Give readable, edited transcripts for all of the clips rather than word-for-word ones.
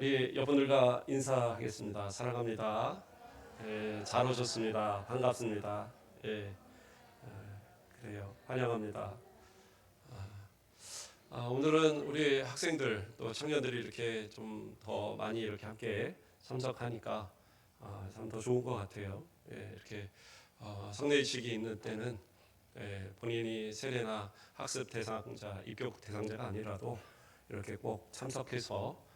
우리 여러분들과 인사하겠습니다. 사랑합니다. 예, 잘 오셨습니다. 반갑습니다. 예, 그래요. 환영합니다. 오늘은 우리 학생들 또 청년들이 이렇게 좀 더 많이 이렇게 함께 참석하니까 참 더 좋은 것 같아요. 예, 이렇게 성내의식이 있는 때는 본인이 세례나 학습 대상자, 입교 대상자가 아니라도 이렇게 꼭 참석해서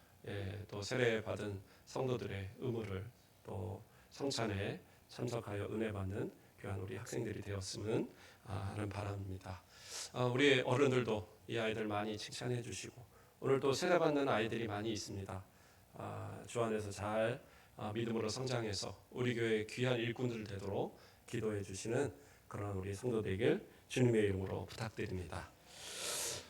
또 세례 받은 성도들의 의무를 또 성찬에 참석하여 은혜 받는 귀한 우리 학생들이 되었으면 하는 바람입니다. 우리 어른들도 이 아이들 많이 칭찬해 주시고 오늘 또 세례 받는 아이들이 많이 있습니다. 주 안에서 잘 믿음으로 성장해서 우리 교회 귀한 일꾼들 되도록 기도해 주시는 그런 우리 성도 되길 주님의 이름으로 부탁드립니다.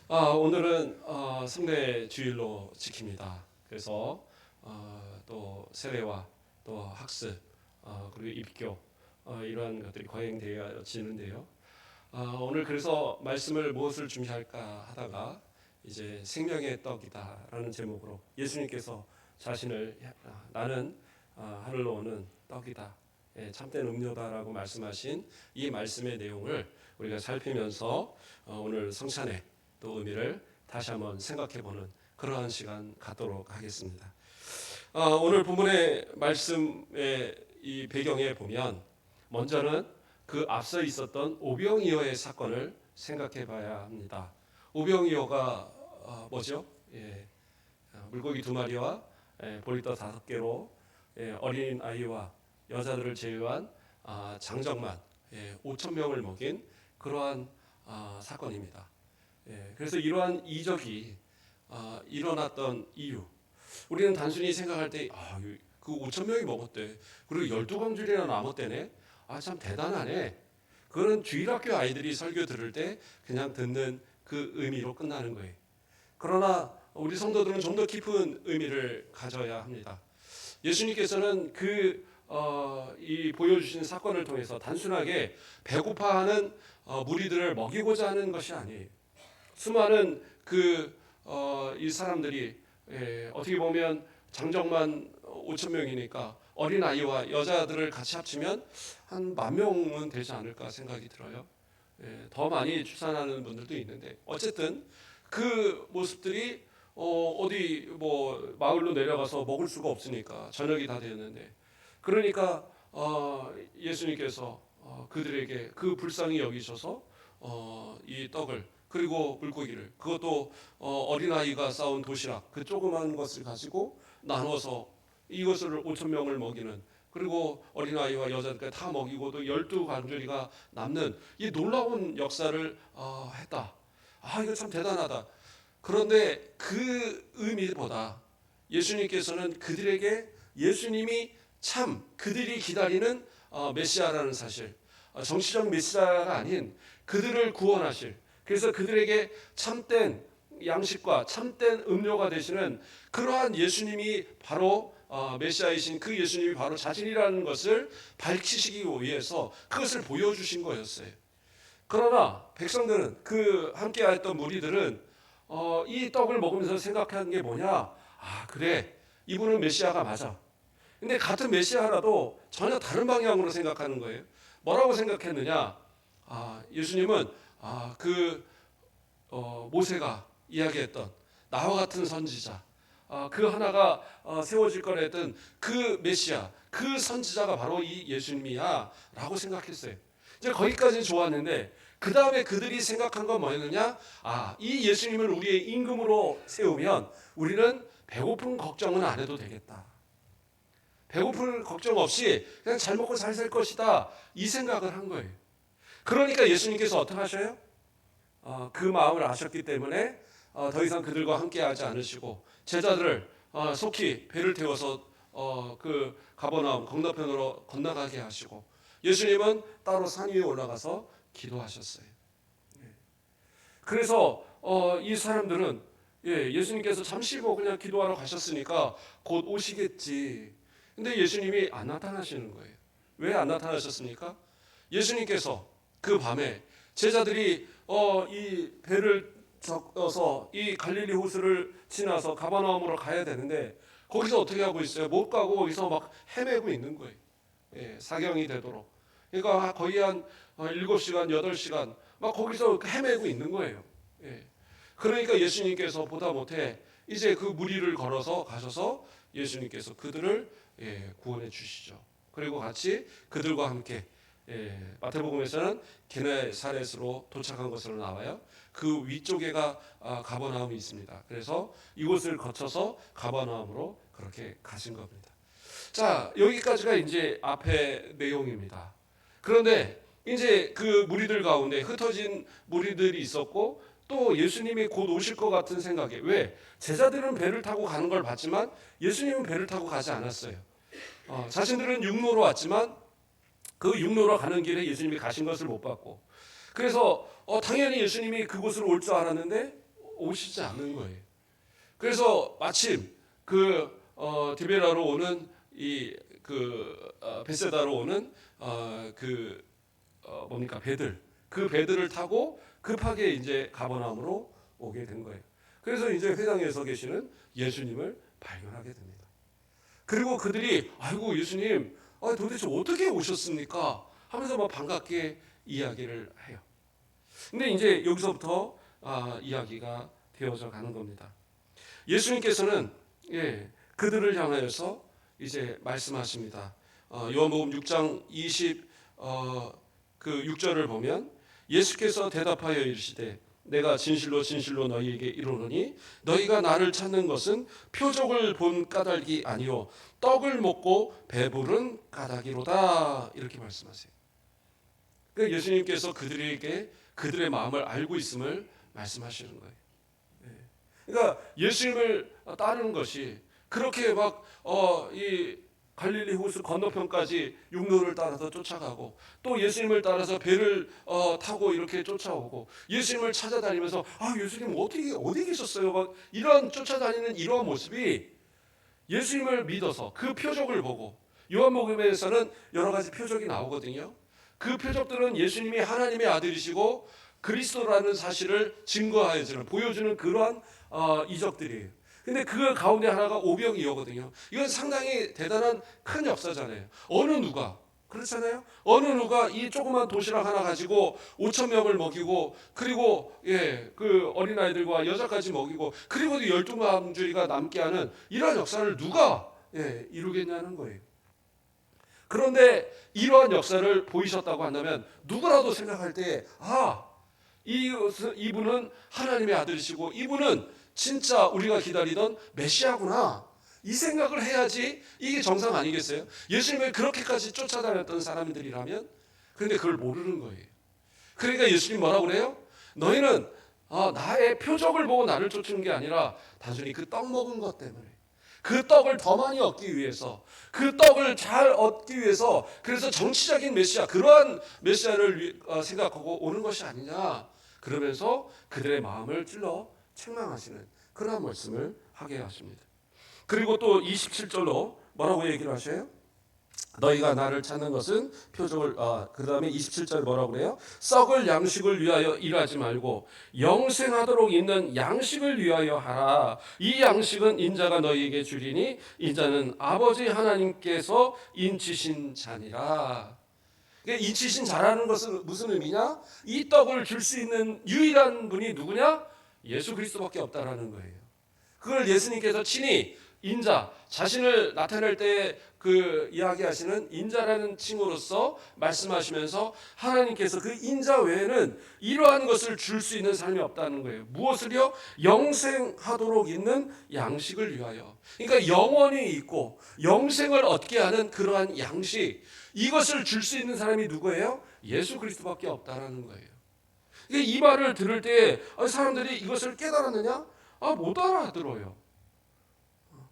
오늘은 성례 주일로 지킵니다. 그래서 또 세례와 또 학습 그리고 입교 이러한 것들이 거행되어지는데요. 오늘 그래서 말씀을 무엇을 준비할까 하다가 이제 생명의 떡이다라는 제목으로 예수님께서 자신을 나는 하늘로 오는 떡이다, 참된 음료다라고 말씀하신 이 말씀의 내용을 우리가 살피면서 오늘 성찬의 또 의미를 다시 한번 생각해보는 그러한 시간 갖도록 하겠습니다. 오늘 본문의 말씀의 이 배경에 보면 먼저는 그 앞서 있었던 오병이어의 사건을 생각해봐야 합니다. 오병이어가 뭐죠? 물고기 2마리와 보리떡 5개로 어린 아이와 여자들을 제외한 장정만 5천 명을 먹인 그러한 사건입니다. 그래서 이러한 이적이 일어났던 이유, 우리는 단순히 생각할 때 그 5천 명이 먹었대, 그리고 12광줄이나 남았대네, 참 대단하네, 그거는 주일학교 아이들이 설교 들을 때 그냥 듣는 그 의미로 끝나는 거예요. 그러나 우리 성도들은 좀 더 깊은 의미를 가져야 합니다. 예수님께서는 이 보여주신 사건을 통해서 단순하게 배고파하는 무리들을 먹이고자 하는 것이 아니에요. 수많은 이 사람들이 어떻게 보면 장정만 5천 명이니까 어린 아이와 여자들을 같이 합치면 한 10,000명은 되지 않을까 생각이 들어요. 더 많이 출산하는 분들도 있는데 어쨌든 그 모습들이 어디 뭐 마을로 내려가서 먹을 수가 없으니까 저녁이 다 되었는데, 그러니까 예수님께서 그들에게 그 불쌍히 여기셔서 이 떡을 그리고 물고기를, 그것도 어린아이가 싸운 도시락 그 조그만 것을 가지고 나눠서 이것을 5천 명을 먹이는, 그리고 어린아이와 여자들까지 다 먹이고도 12관절이가 남는 이 놀라운 역사를 했다. 이거 참 대단하다. 그런데 그 의미보다 예수님께서는 그들에게 예수님이 참 그들이 기다리는 메시아라는 사실, 정치적 메시아가 아닌 그들을 구원하실, 그래서 그들에게 참된 양식과 참된 음료가 되시는 그러한 예수님이 바로 메시아이신 그 예수님이 바로 자신이라는 것을 밝히시기 위해서 그것을 보여주신 거였어요. 그러나 백성들은, 그 함께했던 무리들은 이 떡을 먹으면서 생각한 게 뭐냐? 그래, 이분은 메시아가 맞아. 근데 같은 메시아라도 전혀 다른 방향으로 생각하는 거예요. 뭐라고 생각했느냐? 예수님은 모세가 이야기했던 나와 같은 선지자, 그 하나가 세워질 거라 했던 그 메시아, 그 선지자가 바로 이 예수님이야 라고 생각했어요. 이제 거기까지는 좋았는데 그 다음에 그들이 생각한 건 뭐였느냐? 이 예수님을 우리의 임금으로 세우면 우리는 배고픈 걱정은 안 해도 되겠다. 배고플 걱정 없이 그냥 잘 먹고 잘 살 것이다, 이 생각을 한 거예요. 그러니까 예수님께서 어떻게 하셔요? 그 마음을 아셨기 때문에 더 이상 그들과 함께하지 않으시고 제자들을 속히 배를 태워서 그 가버나움 건너편으로 건너가게 하시고 예수님은 따로 산 위에 올라가서 기도하셨어요. 그래서 이 사람들은 예수님께서 잠시 그냥 기도하러 가셨으니까 곧 오시겠지. 근데 예수님이 안 나타나시는 거예요. 왜 안 나타나셨습니까? 예수님께서 그 밤에 제자들이 이 배를 적어서 이 갈릴리 호수를 지나서 가버나움으로 가야 되는데 거기서 어떻게 하고 있어요? 못 가고 거기서 막 헤매고 있는 거예요. 예, 사경이 되도록. 그러니까 거의 한 7시간, 8시간 막 거기서 헤매고 있는 거예요. 예. 그러니까 예수님께서 보다 못해 이제 그 무리를 걸어서 가셔서 예수님께서 그들을 구원해 주시죠. 그리고 같이 그들과 함께 마태복음에서는 게네사렛으로 도착한 것으로 나와요. 그 위쪽에가 가버나움이 있습니다. 그래서 이곳을 거쳐서 가버나움으로 그렇게 가신 겁니다. 자, 여기까지가 이제 앞의 내용입니다. 그런데 이제 그 무리들 가운데 흩어진 무리들이 있었고 또 예수님이 곧 오실 것 같은 생각에, 왜? 제자들은 배를 타고 가는 걸 봤지만 예수님은 배를 타고 가지 않았어요. 자신들은 육로로 왔지만 그 육로로 가는 길에 예수님이 가신 것을 못 봤고, 그래서 당연히 예수님이 그곳을 올 줄 알았는데 오시지 않는 거예요. 그래서 마침 그 디베라로 오는 베세다로 오는 뭡니까, 배들, 그 배들을 타고 급하게 이제 가버나움으로 오게 된 거예요. 그래서 이제 회당에 서 계시는 예수님을 발견하게 됩니다. 그리고 그들이 아이고 예수님, 도대체 어떻게 오셨습니까? 하면서 막 반갑게 이야기를 해요. 근데 이제 여기서부터 이야기가 되어져 가는 겁니다. 예수님께서는 그들을 향하여서 이제 말씀하십니다. 요한복음 6장 6절을 보면 예수께서 대답하여 이르시되 내가 진실로 진실로 너희에게 이르노니 너희가 나를 찾는 것은 표적을 본 까닭이 아니요 떡을 먹고 배부른 까닭이로다. 이렇게 말씀하세요. 그러니까 예수님께서 그들에게 그들의 마음을 알고 있음을 말씀하시는 거예요. 그러니까 예수님을 따르는 것이 그렇게 막 이 갈릴리 호수 건너편까지 육로를 따라서 쫓아가고 또 예수님을 따라서 배를 타고 이렇게 쫓아오고 예수님을 찾아다니면서 예수님 어디 계셨어요? 막 이런 쫓아다니는 이러한 모습이 예수님을 믿어서 그 표적을 보고, 요한복음에서는 여러 가지 표적이 나오거든요. 그 표적들은 예수님이 하나님의 아들이시고 그리스도라는 사실을 증거하여주는, 보여주는 그러한 이적들이에요. 근데 그 가운데 하나가 오병이어거든요. 이건 상당히 대단한 큰 역사잖아요. 어느 누가, 그렇잖아요. 어느 누가 이 조그만 도시락 하나 가지고 5천 명을 먹이고, 그리고 그 어린아이들과 여자까지 먹이고, 그리고 12망주리가 남게 하는 이러한 역사를 누가 이루겠냐는 거예요. 그런데 이러한 역사를 보이셨다고 한다면 누구라도 생각할 때 이분은 하나님의 아들이시고 이분은 진짜 우리가 기다리던 메시아구나, 이 생각을 해야지 이게 정상 아니겠어요? 예수님을 그렇게까지 쫓아다녔던 사람들이라면. 그런데 그걸 모르는 거예요. 그러니까 예수님 뭐라고 그래요? 너희는 나의 표적을 보고 나를 쫓는 게 아니라 단순히 그 떡 먹은 것 때문에, 그 떡을 더 많이 얻기 위해서, 그 떡을 잘 얻기 위해서, 그래서 정치적인 메시아, 그러한 메시아를 생각하고 오는 것이 아니냐, 그러면서 그들의 마음을 찔러 책망하시는 그러한 말씀을 하게 하십니다. 그리고 또 27절로 뭐라고 얘기를 하셔요? 너희가 나를 찾는 것은 표적을, 그 다음에 27절 뭐라고 그래요? 썩을 양식을 위하여 일하지 말고 영생하도록 있는 양식을 위하여 하라. 이 양식은 인자가 너희에게 주리니 인자는 아버지 하나님께서 인치신 자니라. 인치신 자라는 것은 무슨 의미냐? 이 떡을 줄 수 있는 유일한 분이 누구냐? 예수 그리스도밖에 없다라는 거예요. 그걸 예수님께서 친히 인자, 자신을 나타낼 때 그 이야기하시는 인자라는 칭호로서 말씀하시면서 하나님께서 그 인자 외에는 이러한 것을 줄 수 있는 사람이 없다는 거예요. 무엇을요? 영생하도록 있는 양식을 위하여. 그러니까 영원히 있고 영생을 얻게 하는 그러한 양식, 이것을 줄 수 있는 사람이 누구예요? 예수 그리스도밖에 없다라는 거예요. 이 말을 들을 때 사람들이 이것을 깨달았느냐? 못 알아들어요.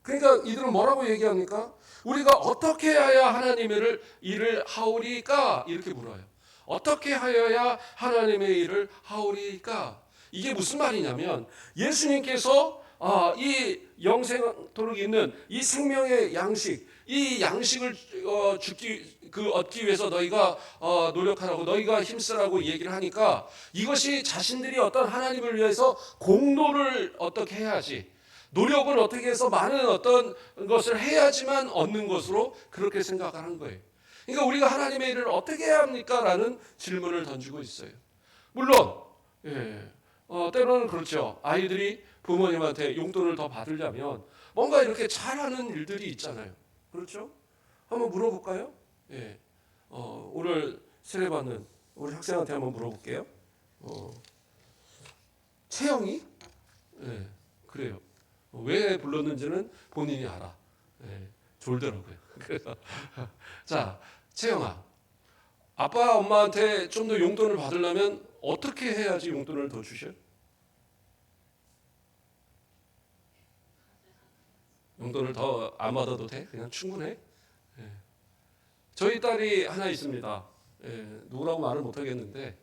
그러니까 이들은 뭐라고 얘기합니까? 우리가 어떻게 해야 하나님의 일을 하오리까? 이렇게 물어요. 어떻게 하여야 하나님의 일을 하오리까? 이게 무슨 말이냐면 예수님께서 이 영생토록 있는 이 생명의 양식, 이 양식을 얻기 위해서 너희가 노력하라고, 너희가 힘쓰라고 얘기를 하니까 이것이 자신들이 어떤 하나님을 위해서 공로를 어떻게 해야지, 노력을 어떻게 해서 많은 어떤 것을 해야지만 얻는 것으로 그렇게 생각을 한 거예요. 그러니까 우리가 하나님의 일을 어떻게 해야 합니까? 라는 질문을 던지고 있어요. 물론 때로는 그렇죠. 아이들이 부모님한테 용돈을 더 받으려면 뭔가 이렇게 잘하는 일들이 있잖아요. 그렇죠? 한번 물어볼까요? 오늘 세례받는 우리 학생한테 한번 물어볼게요. 채영이? 그래요. 왜 불렀는지는 본인이 알아. 졸더라고요. 그래서 자, 채영아, 아빠 엄마한테 좀 더 용돈을 받으려면 어떻게 해야지 용돈을 더 주셔? 용돈을 더 안 받아도 돼? 그냥 충분해? 저희 딸이 하나 있습니다. 누구라고 말을 못 하겠는데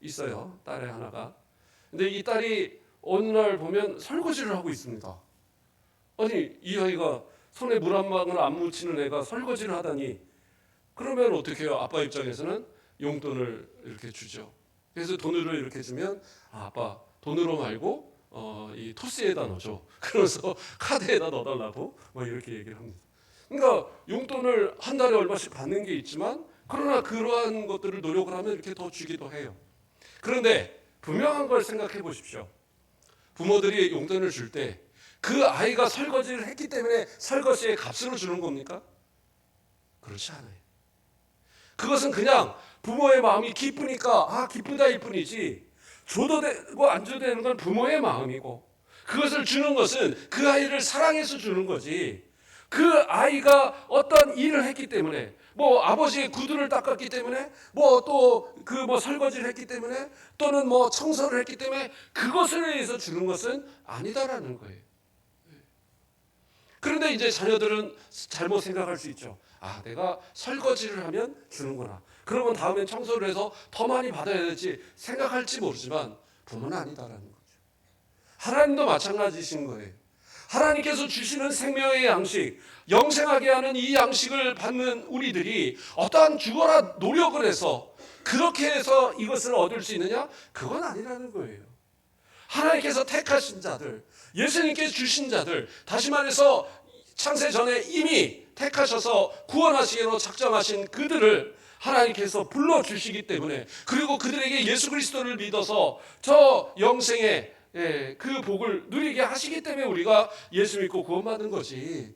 있어요. 딸의 하나가. 근데 이 딸이 어느 날 보면 설거지를 하고 있습니다. 아니 이 아이가 손에 물 한 방울 안 묻히는 애가 설거지를 하다니 그러면 어떻게 해요? 아빠 입장에서는 용돈을 이렇게 주죠. 그래서 돈으로 이렇게 주면 아빠 돈으로 말고 이 토스에다 넣어줘. 그래서 카드에다 넣어달라고 뭐 이렇게 얘기를 합니다. 그러니까 용돈을 한 달에 얼마씩 받는 게 있지만 그러나 그러한 것들을 노력을 하면 이렇게 더 주기도 해요. 그런데 분명한 걸 생각해 보십시오. 부모들이 용돈을 줄 때 그 아이가 설거지를 했기 때문에 설거지의 값으로 주는 겁니까? 그렇지 않아요. 그것은 그냥 부모의 마음이 기쁘니까 기쁘다일 뿐이지 줘도 되고 안 줘도 되는 건 부모의 마음이고 그것을 주는 것은 그 아이를 사랑해서 주는 거지 그 아이가 어떤 일을 했기 때문에 뭐 아버지의 구두를 닦았기 때문에 뭐 또 설거지를 했기 때문에 또는 뭐 청소를 했기 때문에 그것을 위해서 주는 것은 아니다라는 거예요. 그런데 이제 자녀들은 잘못 생각할 수 있죠. 내가 설거지를 하면 주는구나. 그러면 다음엔 청소를 해서 더 많이 받아야 되지 생각할지 모르지만 부모는 아니다라는 거죠. 하나님도 마찬가지신 거예요. 하나님께서 주시는 생명의 양식, 영생하게 하는 이 양식을 받는 우리들이 어떠한 죽어라 노력을 해서 그렇게 해서 이것을 얻을 수 있느냐? 그건 아니라는 거예요. 하나님께서 택하신 자들, 예수님께서 주신 자들, 다시 말해서 창세 전에 이미 택하셔서 구원하시기로 작정하신 그들을 하나님께서 불러주시기 때문에 그리고 그들에게 예수 그리스도를 믿어서 저 영생의 그 복을 누리게 하시기 때문에 우리가 예수 믿고 구원받은 거지.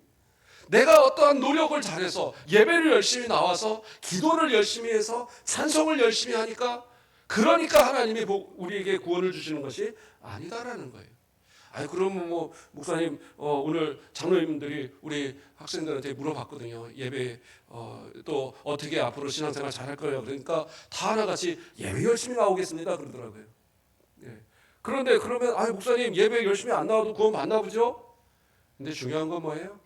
내가 어떠한 노력을 잘해서 예배를 열심히 나와서 기도를 열심히 해서 찬송을 열심히 하니까 그러니까 하나님이 우리에게 구원을 주시는 것이 아니다라는 거예요. 그러면 뭐 목사님 오늘 장로님들이 우리 학생들한테 물어봤거든요. 예배 또 어떻게 앞으로 신앙생활 잘할 거예요. 그러니까 다 하나같이 예배 열심히 나오겠습니다 그러더라고요. 그런데 그러면 목사님 예배 열심히 안 나와도 구원 받나 보죠? 근데 중요한 건 뭐예요?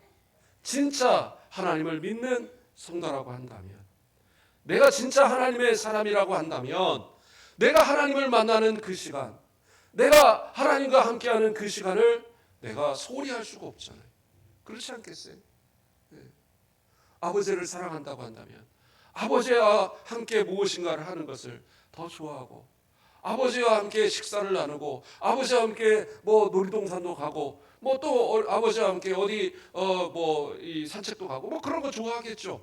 진짜 하나님을 믿는 성도라고 한다면 내가 진짜 하나님의 사람이라고 한다면 내가 하나님을 만나는 그 시간 내가 하나님과 함께하는 그 시간을 내가 소홀히 할 수가 없잖아요. 그렇지 않겠어요? 아버지를 사랑한다고 한다면 아버지와 함께 무엇인가를 하는 것을 더 좋아하고 아버지와 함께 식사를 나누고 아버지와 함께 뭐 놀이동산도 가고 뭐 또 아버지와 함께 어디 이 산책도 가고 뭐 그런 거 좋아하겠죠.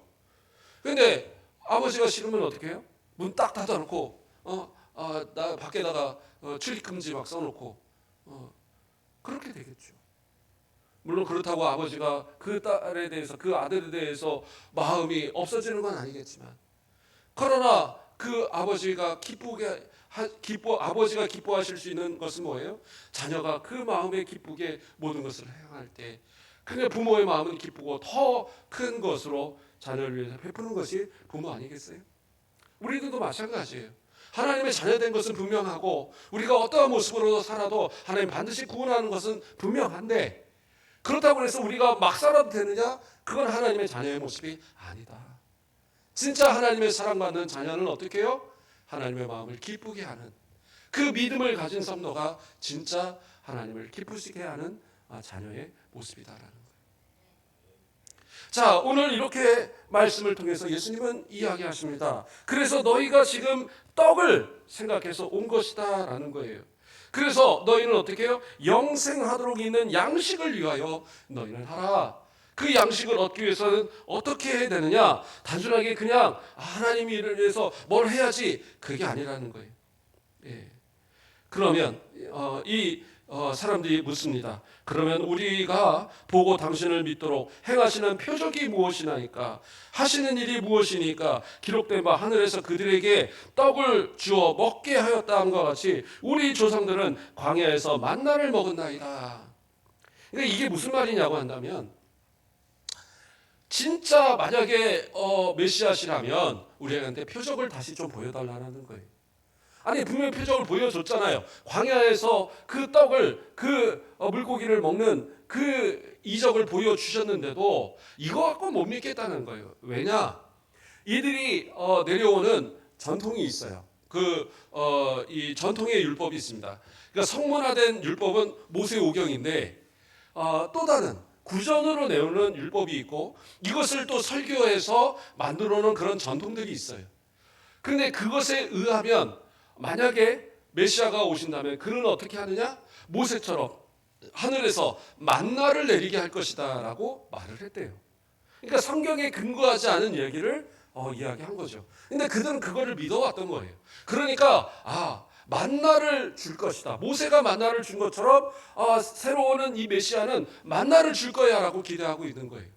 그런데 아버지가 싫으면 어떻게 해요? 문 딱 닫아놓고 나 밖에다가 출입 금지 막 써놓고 그렇게 되겠죠. 물론 그렇다고 아버지가 그 딸에 대해서 그 아들에 대해서 마음이 없어지는 건 아니겠지만 그러나 그 아버지가 아버지가 기뻐하실 수 있는 것은 뭐예요? 자녀가 그 마음에 기쁘게 모든 것을 행할 때 그러니까 부모의 마음은 기쁘고 더 큰 것으로 자녀를 위해서 베푸는 것이 부모 아니겠어요? 우리들도 마찬가지예요. 하나님의 자녀된 것은 분명하고 우리가 어떠한 모습으로 살아도 하나님 반드시 구원하는 것은 분명한데 그렇다고 해서 우리가 막 살아도 되느냐? 그건 하나님의 자녀의 모습이 아니다. 진짜 하나님의 사랑받는 자녀는 어떻게 해요? 하나님의 마음을 기쁘게 하는 그 믿음을 가진 성도가 진짜 하나님을 기쁘시게 하는 자녀의 모습이다라는 거예요. 자, 오늘 이렇게 말씀을 통해서 예수님은 이야기하십니다. 그래서 너희가 지금 떡을 생각해서 온 것이다라는 거예요. 그래서 너희는 어떻게 해요? 영생하도록 있는 양식을 위하여 너희는 하라. 그 양식을 얻기 위해서는 어떻게 해야 되느냐? 단순하게 그냥 하나님의 일을 위해서 뭘 해야지, 그게 아니라는 거예요. 예. 그러면 사람들이 묻습니다. 그러면 우리가 보고 당신을 믿도록 행하시는 표적이 무엇이나이까? 하시는 일이 무엇이니까? 기록된 바 하늘에서 그들에게 떡을 주어 먹게 하였다 함과 같이 우리 조상들은 광야에서 만나를 먹었나이다. 그러니까 이게 무슨 말이냐고 한다면, 진짜 만약에 메시아시라면 우리한테 표적을 다시 좀 보여달라는 거예요. 아니, 분명히 표적을 보여줬잖아요. 광야에서 그 떡을, 그 물고기를 먹는 그 이적을 보여주셨는데도 이거 갖고 못 믿겠다는 거예요. 왜냐? 이들이 내려오는 전통이 있어요. 이 전통의 율법이 있습니다. 그러니까 성문화된 율법은 모세오경인데, 또 다른 구전으로 내오는 율법이 있고, 이것을 또 설교해서 만들어 놓은 그런 전통들이 있어요. 그런데 그것에 의하면 만약에 메시아가 오신다면 그는 어떻게 하느냐? 모세처럼 하늘에서 만나를 내리게 할 것이다 라고 말을 했대요. 그러니까 성경에 근거하지 않은 얘기를 이야기한 거죠. 근데 그들은 그거를 믿어왔던 거예요. 그러니까 만나를 줄 것이다, 모세가 만나를 준 것처럼 새로 오는 이 메시아는 만나를 줄 거야 라고 기대하고 있는 거예요.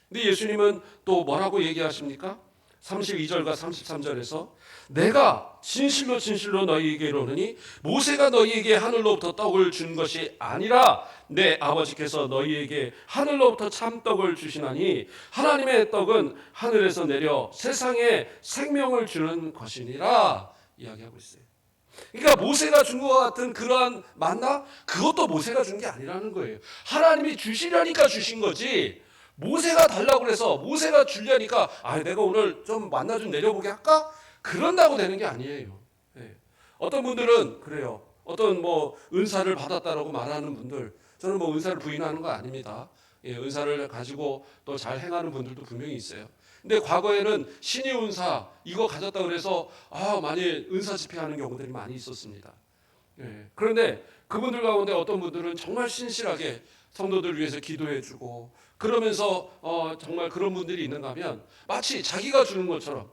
근데 예수님은 또 뭐라고 얘기하십니까? 32절과 33절에서 내가 진실로 진실로 너희에게 이르노니 모세가 너희에게 하늘로부터 떡을 준 것이 아니라 내 아버지께서 너희에게 하늘로부터 참떡을 주시나니 하나님의 떡은 하늘에서 내려 세상에 생명을 주는 것이니라 이야기하고 있어요. 그러니까 모세가 준 것 같은 그러한 만나, 그것도 모세가 준 게 아니라는 거예요. 하나님이 주시려니까 주신 거지, 모세가 달라고 그래서 모세가 주려니까 내가 오늘 좀 만나 좀 내려보게 할까? 그런다고 되는 게 아니에요. 네. 어떤 분들은 그래요. 어떤 은사를 받았다라고 말하는 분들, 저는 은사를 부인하는 거 아닙니다. 예, 은사를 가지고 또 잘 행하는 분들도 분명히 있어요. 근데 과거에는 신의 은사 이거 가졌다 그래서 많이 은사 집회하는 경우들이 많이 있었습니다. 예. 그런데 그분들 가운데 어떤 분들은 정말 신실하게 성도들 위해서 기도해주고 그러면서 정말 그런 분들이 있는가 하면 마치 자기가 주는 것처럼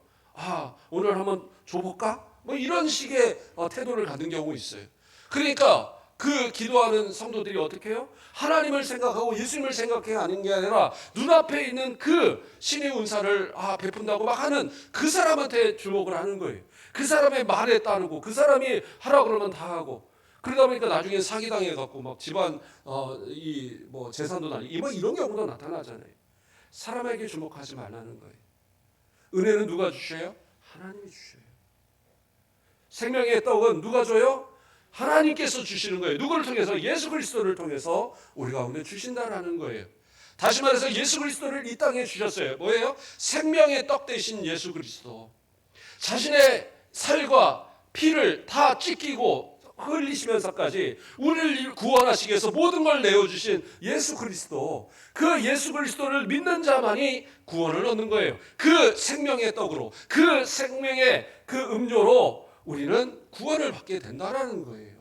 오늘 한번 줘볼까? 이런 식의 태도를 갖는 경우 있어요. 그러니까 그 기도하는 성도들이 어떻게 해요? 하나님을 생각하고 예수님을 생각해 하는 게 아니라 눈앞에 있는 그 신의 은사를 베푼다고 막 하는 그 사람한테 주목을 하는 거예요. 그 사람의 말에 따르고 그 사람이 하라고 그러면 다 하고, 그러다 보니까 나중에 사기당해 갖고 막 집안 재산도 나뉘고 이런 경우도 나타나잖아요. 사람에게 주목하지 말라는 거예요. 은혜는 누가 주셔요? 하나님이 주셔요. 생명의 떡은 누가 줘요? 하나님께서 주시는 거예요. 누구를 통해서? 예수 그리스도를 통해서 우리 가운데 주신다라는 거예요. 다시 말해서 예수 그리스도를 이 땅에 주셨어요. 뭐예요? 생명의 떡 대신 예수 그리스도. 자신의 살과 피를 다 찢기고 흘리시면서까지 우리를 구원하시기 위해서 모든 걸 내어주신 예수 그리스도, 그 예수 그리스도를 믿는 자만이 구원을 얻는 거예요. 그 생명의 떡으로, 그 생명의 그 음료로 우리는 구원을 받게 된다라는 거예요.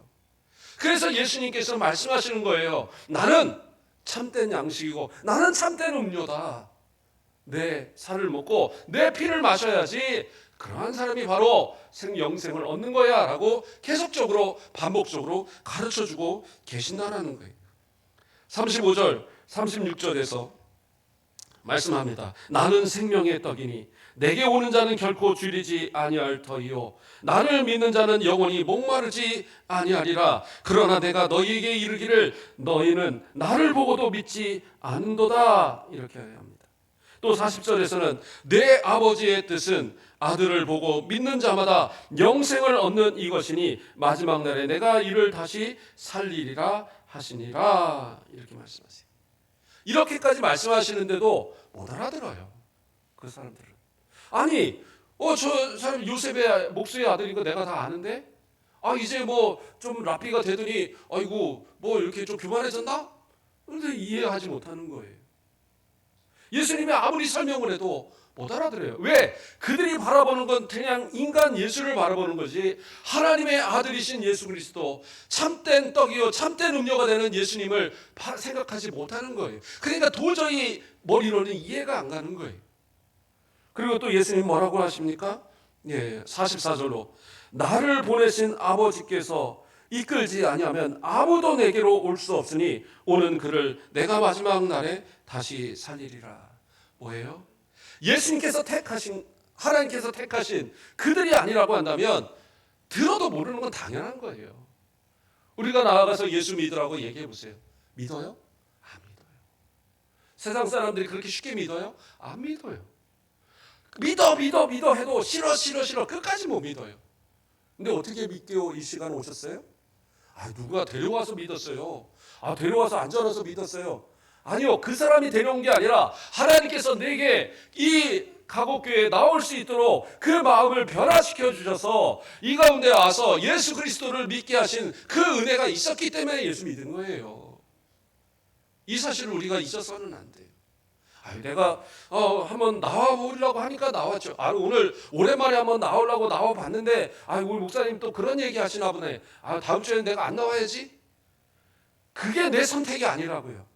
그래서 예수님께서 말씀하시는 거예요. 나는 참된 양식이고 나는 참된 음료다. 내 살을 먹고 내 피를 마셔야지 그러한 사람이 바로 영생을 얻는 거야 라고 계속적으로 반복적으로 가르쳐주고 계신다라는 거예요. 35절 36절에서 말씀합니다. 나는 생명의 떡이니 내게 오는 자는 결코 줄이지 아니할 터이요 나를 믿는 자는 영원히 목마르지 아니하리라. 그러나 내가 너희에게 이르기를 너희는 나를 보고도 믿지 않는도다 이렇게 해야 합니다. 또 40절에서는 내 아버지의 뜻은 아들을 보고 믿는 자마다 영생을 얻는 이것이니 마지막 날에 내가 이를 다시 살리리라 하시니라 이렇게 말씀하세요. 이렇게까지 말씀하시는데도 못 알아들어요. 그 사람들은. 아니 저 사람 요셉의 목수의 아들인 거 내가 다 아는데 이제 좀 랍비가 되더니 아이고 이렇게 좀 교만해졌나? 그런데 이해하지 못하는 거예요. 예수님이 아무리 설명을 해도 못 알아들어요. 왜? 그들이 바라보는 건 그냥 인간 예수를 바라보는 거지, 하나님의 아들이신 예수 그리스도, 참된 떡이요 참된 음료가 되는 예수님을 생각하지 못하는 거예요. 그러니까 도저히 머리로는 이해가 안 가는 거예요. 그리고 또 예수님 뭐라고 하십니까? 44절로 나를 보내신 아버지께서 이끌지 아니하면 아무도 내게로 올 수 없으니 오는 그를 내가 마지막 날에 다시 살리리라. 뭐예요? 예수님께서 택하신, 하나님께서 택하신 그들이 아니라고 한다면 들어도 모르는 건 당연한 거예요. 우리가 나아가서 예수 믿으라고 얘기해 보세요. 믿어요? 안 믿어요. 세상 사람들이 그렇게 쉽게 믿어요? 안 믿어요. 믿어 해도 싫어 끝까지 못 믿어요. 근데 어떻게 믿게요? 이 시간에 오셨어요? 누가 데려와서 믿었어요. 데려와서 앉아놔서 믿었어요. 아니요, 그 사람이 데려온 게 아니라 하나님께서 내게 이 가곡교회에 나올 수 있도록 그 마음을 변화시켜 주셔서 이 가운데 와서 예수 그리스도를 믿게 하신 그 은혜가 있었기 때문에 예수 믿은 거예요. 이 사실을 우리가 잊어서는 안 돼요. 내가 한번 나와보려고 하니까 나왔죠. 오늘 오랜만에 한번 나오려고 나와봤는데 우리 목사님 또 그런 얘기 하시나 보네. 다음 주에는 내가 안 나와야지. 그게 내 선택이 아니라고요.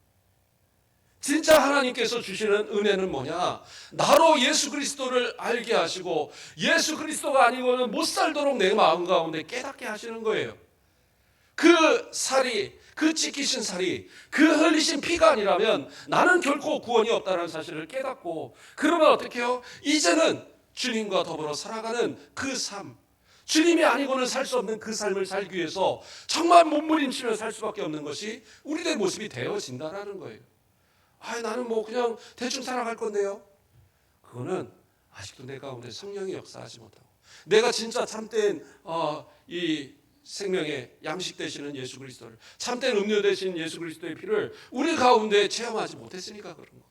진짜 하나님께서 주시는 은혜는 뭐냐? 나로 예수 그리스도를 알게 하시고 예수 그리스도가 아니고는 못 살도록 내 마음 가운데 깨닫게 하시는 거예요. 그 살이, 그 찢기신 살이, 그 흘리신 피가 아니라면 나는 결코 구원이 없다는 사실을 깨닫고, 그러면 어떻게 해요? 이제는 주님과 더불어 살아가는 그 삶, 주님이 아니고는 살 수 없는 그 삶을 살기 위해서 정말 몸부림치며 살 수밖에 없는 것이 우리들의 모습이 되어진다라는 거예요. 나는 뭐 그냥 대충 살아갈 건데요. 그거는 아직도 내 가운데 성령이 역사하지 못하고, 내가 진짜 참된 이 생명의 양식 되시는 예수 그리스도를, 참된 음료 되신 예수 그리스도의 피를 우리 가운데 체험하지 못했으니까 그런 거예요.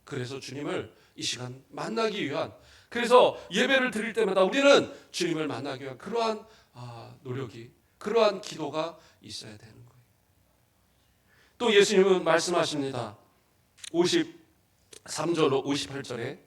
그래서 주님을 이 시간 만나기 위한, 그래서 예배를 드릴 때마다 우리는 주님을 만나기 위한 그러한 노력이, 그러한 기도가 있어야 되는 거예요. 또 예수님은 말씀하십니다. 53절로 58절에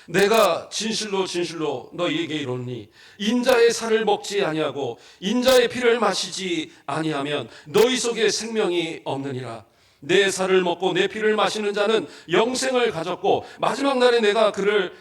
내가 진실로 진실로 너희에게 이르노니 인자의 살을 먹지 아니하고 인자의 피를 마시지 아니하면 너희 속에 생명이 없느니라. 내 살을 먹고 내 피를 마시는 자는 영생을 가졌고 마지막 날에 내가 그를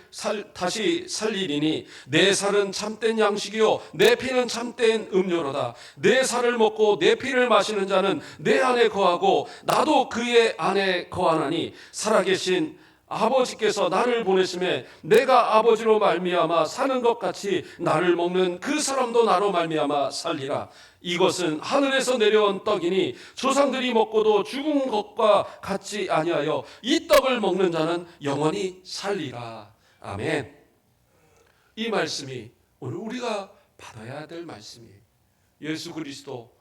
다시 살리리니 내 살은 참된 양식이요 내 피는 참된 음료로다. 내 살을 먹고 내 피를 마시는 자는 내 안에 거하고 나도 그의 안에 거하나니 살아계신 아버지께서 나를 보내심에 내가 아버지로 말미암아 사는 것 같이 나를 먹는 그 사람도 나로 말미암아 살리라. 이것은 하늘에서 내려온 떡이니 조상들이 먹고도 죽은 것과 같지 아니하여 이 떡을 먹는 자는 영원히 살리라. 아멘. 이 말씀이 오늘 우리가 받아야 될 말씀이에요. 예수 그리스도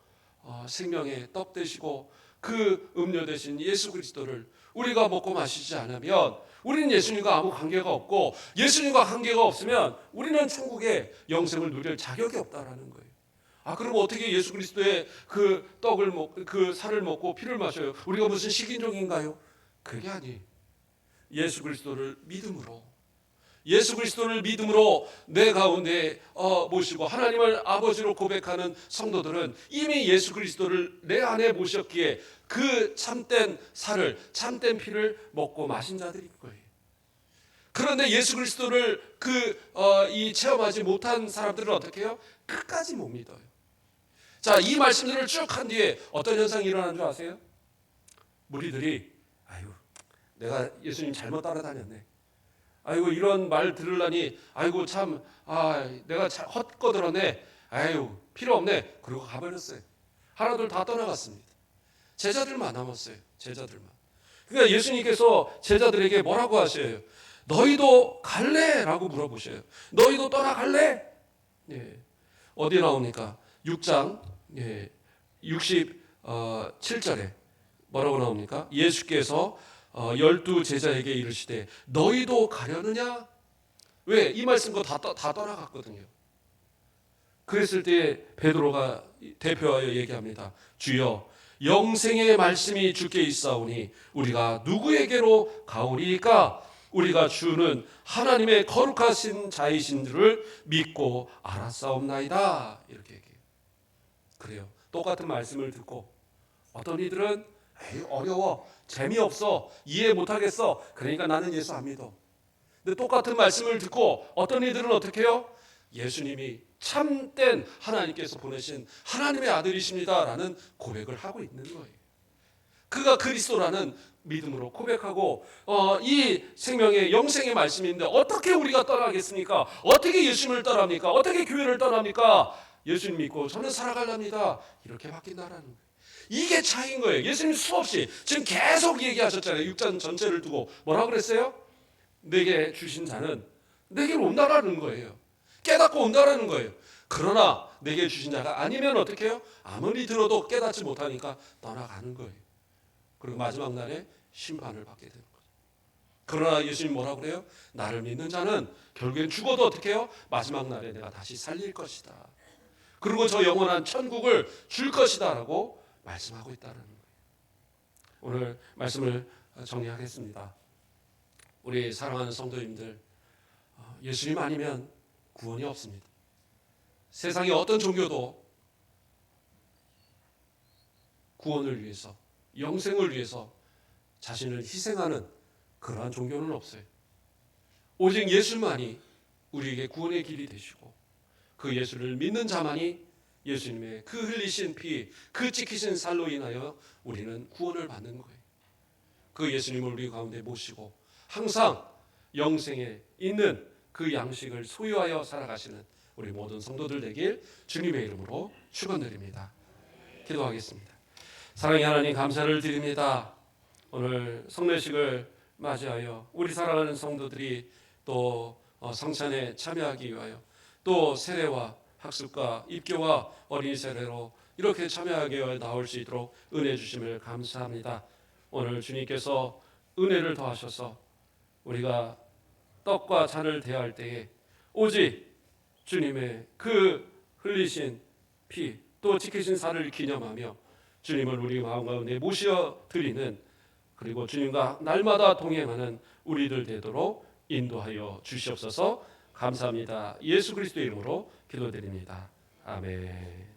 생명의 떡 되시고 그 음료 되신 예수 그리스도를 우리가 먹고 마시지 않으면 우리는 예수님과 아무 관계가 없고, 예수님과 관계가 없으면 우리는 천국의 영생을 누릴 자격이 없다라는 거예요. 그럼 어떻게 예수 그리스도의 그 떡을 그 살을 먹고 피를 마셔요? 우리가 무슨 식인종인가요? 그게 아니에요. 예수 그리스도를 믿음으로, 예수 그리스도를 믿음으로 내 가운데 모시고 하나님을 아버지로 고백하는 성도들은 이미 예수 그리스도를 내 안에 모셨기에 그 참된 살을, 참된 피를 먹고 마신 자들일 거예요. 그런데 예수 그리스도를 체험하지 못한 사람들은 어떻게 해요? 끝까지 못 믿어요. 자, 이 말씀들을 쭉 한 뒤에 어떤 현상이 일어나는 줄 아세요? 무리들이 내가 예수님 잘못 따라다녔네. 이런 말 들으려니 참 내가 헛거들었네. 필요 없네. 그리고 가버렸어요. 하나둘 다 떠나갔습니다. 제자들만 남았어요. 제자들만. 그러니까 예수님께서 제자들에게 뭐라고 하셔요? 너희도 갈래? 라고 물어보셔요. 너희도 떠나갈래? 어디 나옵니까? 6장 67절에 뭐라고 나옵니까? 예수께서 12 제자에게 이르시되 너희도 가려느냐? 왜? 이 말씀과 다 떠나갔거든요. 그랬을 때 베드로가 대표하여 얘기합니다. 주여, 영생의 말씀이 주께 있사오니 우리가 누구에게로 가오리이까? 우리가 주는 하나님의 거룩하신 자이신 줄을 믿고 알았사옵나이다. 이렇게 얘기해요. 그래요. 똑같은 말씀을 듣고 어떤 이들은 에이, 어려워, 재미없어, 이해 못하겠어, 그러니까 나는 예수 안 믿어. 근데 똑같은 말씀을 듣고 어떤 이들은 어떻게 해요? 예수님이 참된 하나님께서 보내신 하나님의 아들이십니다라는 고백을 하고 있는 거예요. 그가 그리스도라는 믿음으로 고백하고 이 생명의 영생의 말씀인데 어떻게 우리가 떠나겠습니까? 어떻게 예수님을 떠납니까? 어떻게 교회를 떠납니까? 예수님 믿고 저는 살아갈랍니다. 이렇게 바뀐다라는 거예요. 이게 차이인 거예요. 예수님 수없이 지금 계속 얘기하셨잖아요. 6장 전체를 두고 뭐라고 그랬어요? 내게 주신 자는 내게로 온다라는 거예요. 깨닫고 온다라는 거예요. 그러나 내게 주신 자가 아니면 어떻게 해요? 아무리 들어도 깨닫지 못하니까 떠나가는 거예요. 그리고 마지막 날에 심판을 받게 되는 거죠. 그러나 예수님 뭐라고 그래요? 나를 믿는 자는 결국엔 죽어도 어떻게 해요? 마지막 날에 내가 다시 살릴 것이다. 그리고 저 영원한 천국을 줄 것이다 라고 말씀하고 있다는 거예요. 오늘 말씀을 정리하겠습니다. 우리 사랑하는 성도님들, 예수님 아니면 구원이 없습니다. 세상의 어떤 종교도 구원을 위해서, 영생을 위해서 자신을 희생하는 그러한 종교는 없어요. 오직 예수만이 우리에게 구원의 길이 되시고 그 예수를 믿는 자만이 예수님의 그 흘리신 피, 그 찍히신 살로 인하여 우리는 구원을 받는 거예요. 그 예수님을 우리 가운데 모시고 항상 영생에 있는 그 양식을 소유하여 살아가시는 우리 모든 성도들 되길 주님의 이름으로 축원드립니다. 기도하겠습니다. 사랑의 하나님 감사를 드립니다. 오늘 성례식을 맞이하여 우리 사랑하는 성도들이 또 성찬에 참여하기 위하여 또 세례와 학습과 입교와 어린이 세례로 이렇게 참여하게 나올 수 있도록 은혜 주심을 감사합니다. 오늘 주님께서 은혜를 더하셔서 우리가 떡과 잔을 대할 때에 오직 주님의 그 흘리신 피 또 지키신 살을 기념하며 주님을 우리 마음 가운데 모셔 드리는 그리고 주님과 날마다 동행하는 우리들 되도록 인도하여 주시옵소서. 감사합니다. 예수 그리스도의 이름으로 기도드립니다. 아멘.